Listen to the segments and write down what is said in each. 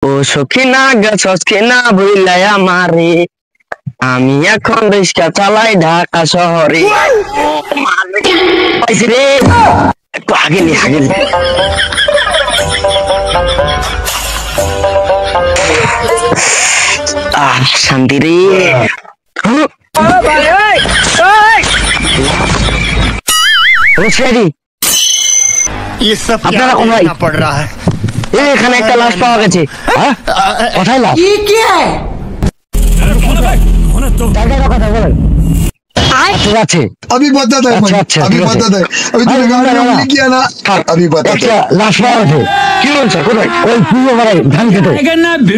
ও সখিনা গেছস কিনা ভুইলাই আমারে, আমি এখন রিক্সা চালাই ঢাকা শহরে। পাইছি রে, একটু আগে নি আগে নি। শান্তি রে। আপনারা কোথায়? এখানে একটা লাশ পাওয়া গেছে। কোথায় লাশ? কথা বলেন। আছে अभी बता दे अभी बता दे अभी तूने गाड़ी में नहीं किया ना अभी बता दे लाश पाওয়া গেছে। কি বলেন স্যার? কোথায়? ওই পুরো বাড়ি ধান খেতে।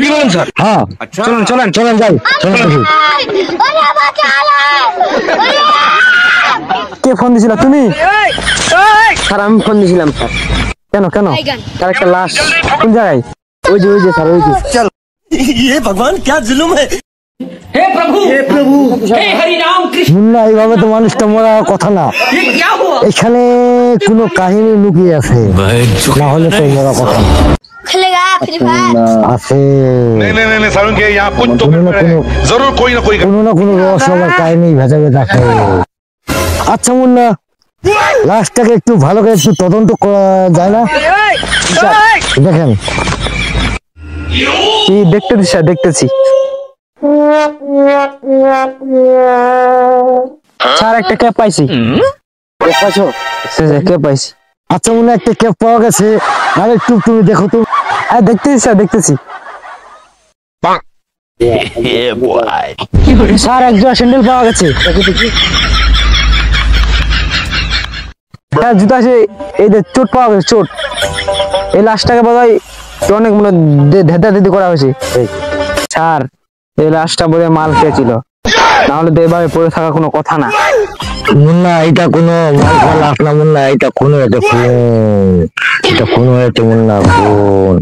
কি বলেন স্যার? হ্যাঁ চলেন চলেন চলেন যাই চলেন। কে ফোন দিছিল? তুমি? স্যার আমি ফোন দিছিলাম স্যার। কেন কেন? তার একটা লাশ কোন জায়গায়? ওই যে স্যার ওই যে। চল। ये भगवान क्या जुल्म है? हे प्रभु हे हरि राम कृष्ण। মুন্না এইভাবে তো মানুষটা মরার কথা না। এখানে কোনো কাহিনী লুকিয়ে আছে, না হলে তো মরার কথা না। खेलेगा फ्री फायर আছে। नहीं सारुण के यहाँ कुछ तो जरूर कोई ना कोई কোনো না কোনো রহস্যময় কাহিনী ভেজা থাকে। আচ্ছা মুন্না, লাশটাকে একটু ভালো করে একটু তদন্ত করা যায় না? দেখেন। কি দেখতেছি স্যার? দেখতেছি স্যার একটা ক্যাপ পাইছি। ক্যাপ পাইছি। আচ্ছা মনে হয় একটা ক্যাপ পাওয়া গেছে। আর একটু তুমি দেখো তো। হ্যাঁ দেখতেছি স্যার দেখতেছি। স্যার একজোড়া স্যান্ডেল পাওয়া গেছে। হ্যাঁ জুতা আছে। এই যে চোট পাওয়া গেছে, চোট। এই লাশটাকে বোধহয় অনেক মনে ধেদা ধেদি করা হয়েছে। স্যার এই লাশটা বোধহয় মাল খেয়েছিল, নাহলে তো এভাবে পড়ে থাকা কোনো কথা না। মুন্না এটা কোনো লাশ না মুন্না, এটা কোনো একটা ফোন, এটা কোনো একটা মুন্না ফোন।